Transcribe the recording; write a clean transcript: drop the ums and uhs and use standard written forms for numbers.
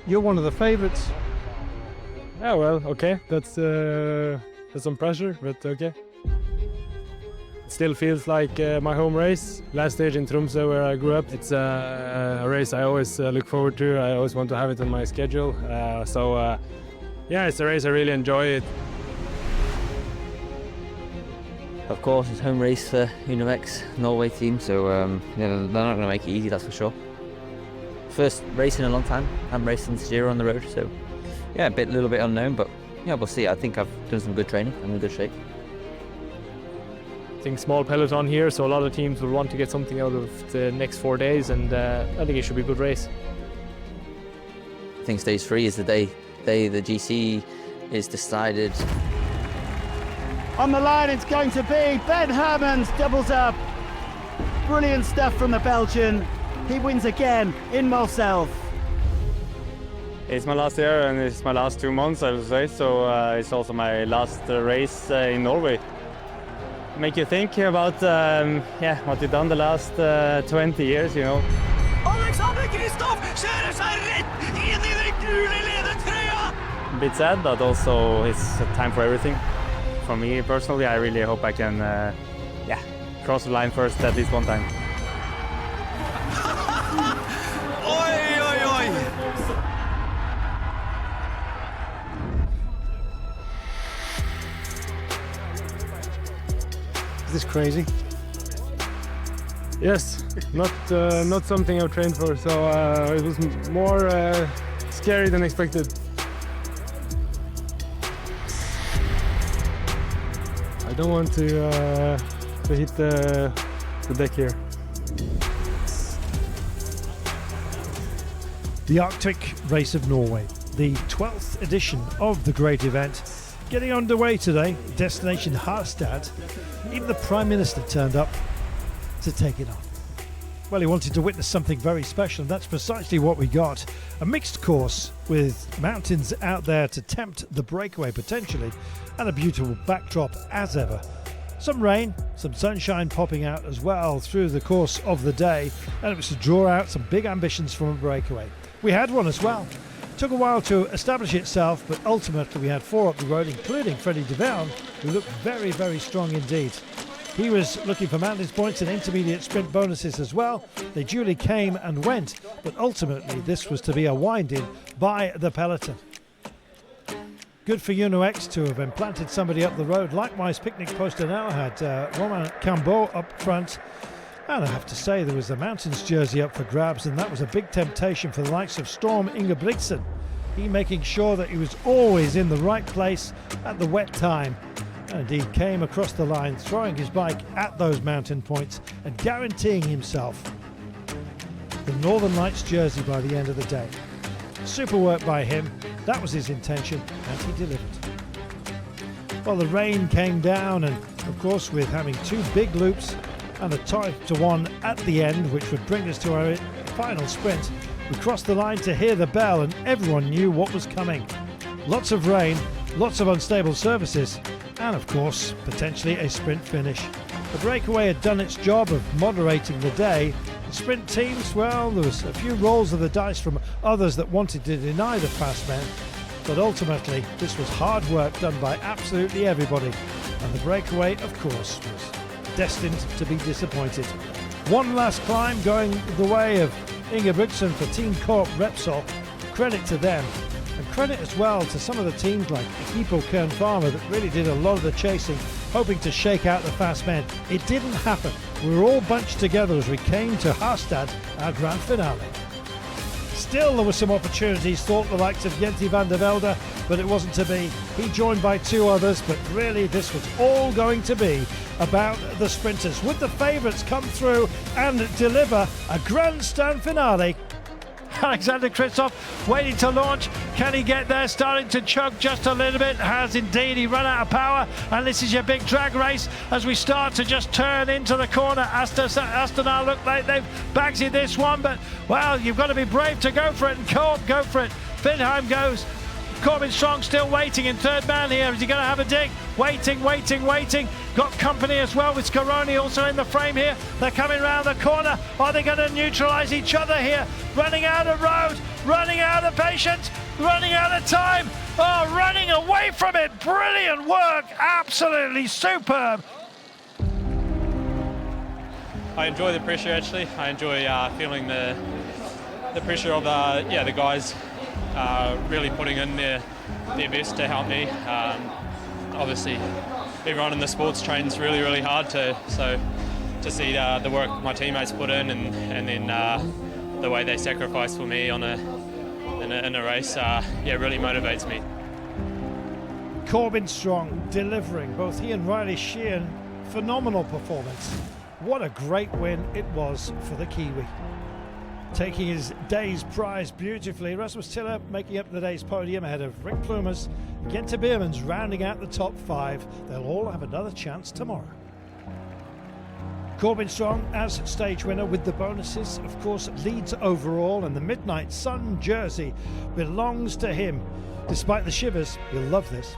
You're one of the favourites. Yeah, well, okay. That's some pressure, but okay. It still feels like my home race. Last stage in Tromsø, where I grew up. It's a race I always look forward to. I always want to have it on my schedule. Yeah, it's a race I really enjoy. Of course, it's home race for Uno-X Norway team, so they're not going to make it easy, that's for sure. First race in a long time. I haven't raced since zero on the road, so yeah, a little bit unknown, but yeah, we'll see. I think I've done some good training. I'm in good shape. I think small peloton here, so a lot of teams will want to get something out of the next 4 days, and I think it should be a good race. I think stage 3 is the day the GC is decided. On the line it's going to be Ben Hermans, doubles up. Brilliant stuff from the Belgian. He wins again in Molself. It's my last year and it's my last 2 months, I would say, so it's also my last race in Norway. Make you think about what you've done the last 20 years, you know. Alexander Kristoff kjører seg rett inn i den gule ledertrøya! A bit sad, but also it's time for everything. For me personally, I really hope I can cross the line first at least one time. Oi, oi, oi! Is this crazy? Yes, not something I've trained for, so it was more scary than expected. I don't want to hit the deck here. The Arctic Race of Norway, the 12th edition of the great event, getting underway today, destination Harstad. Even the Prime Minister turned up to take it on. Well, he wanted to witness something very special, and that's precisely what we got. A mixed course with mountains out there to tempt the breakaway potentially, and a beautiful backdrop as ever. Some rain, some sunshine popping out as well through the course of the day, and it was to draw out some big ambitions from a breakaway. We had one as well. Took a while to establish itself, but ultimately we had 4 up the road, including Freddie de Verne, who looked very, very strong indeed. He was looking for mountains points and intermediate sprint bonuses as well. They duly came and went, but ultimately this was to be a wind-in by the peloton. Good for Uno-X to have implanted somebody up the road. Likewise, Picnic Poster now had Romain Cambeau up front. And I have to say, there was a Mountains jersey up for grabs, and that was a big temptation for the likes of Storm Ingebrigtsen. He making sure that he was always in the right place at the wet time. And he came across the line, throwing his bike at those mountain points and guaranteeing himself the Northern Lights jersey by the end of the day. Super work by him. That was his intention, and he delivered. Well, the rain came down, and of course, with having 2 big loops and a tie to 1 at the end, which would bring us to our final sprint, we crossed the line to hear the bell, and everyone knew what was coming. Lots of rain, lots of unstable surfaces, and of course, potentially a sprint finish. The breakaway had done its job of moderating the day. The sprint teams, well, there was a few rolls of the dice from others that wanted to deny the fast men, but ultimately this was hard work done by absolutely everybody, and the breakaway, of course, was destined to be disappointed. One last climb going the way of Ingebrigtsen for Team Corp Repsol. Credit to them, and credit as well to some of the teams like Equipo Kern Pharma that really did a lot of the chasing, hoping to shake out the fast men. It didn't happen. We were all bunched together as we came to Harstad, our grand finale. Still, there were some opportunities, thought the likes of Jenti van der Velde, but it wasn't to be. He joined by 2 others, but really this was all going to be about the sprinters. Would the favourites come through and deliver a grandstand finale? Alexander Kristoff waiting to launch. Can he get there? Starting to chug just a little bit. Has indeed. He run out of power. And this is your big drag race as we start to just turn into the corner. Astana look like they've bagged this one. But, well, you've got to be brave to go for it. And Coop, go for it. Finheim goes. Corbin Strong still waiting in third man here. Is he going to have a dig? Waiting. Got company as well with Scaroni also in the frame here. They're coming round the corner. Are they going to neutralise each other here? Running out of road, running out of patience, running out of time. Oh, running away from it. Brilliant work. Absolutely superb. I enjoy the pressure actually. I enjoy feeling the pressure of the guys really putting in their best to help me. Obviously, everyone in the sports trains really, really hard so to see the work my teammates put in and then the way they sacrifice for me in a race, really motivates me. Corbin Strong delivering, both he and Riley Sheehan, phenomenal performance. What a great win it was for the Kiwi. Taking his day's prize beautifully, Rasmus Tiller making up the day's podium ahead of Rick Plumers. Gente Beermans rounding out the top 5. They'll all have another chance tomorrow. Corbin Strong as stage winner with the bonuses, of course, leads overall, and the Midnight Sun jersey belongs to him. Despite the shivers, you'll love this.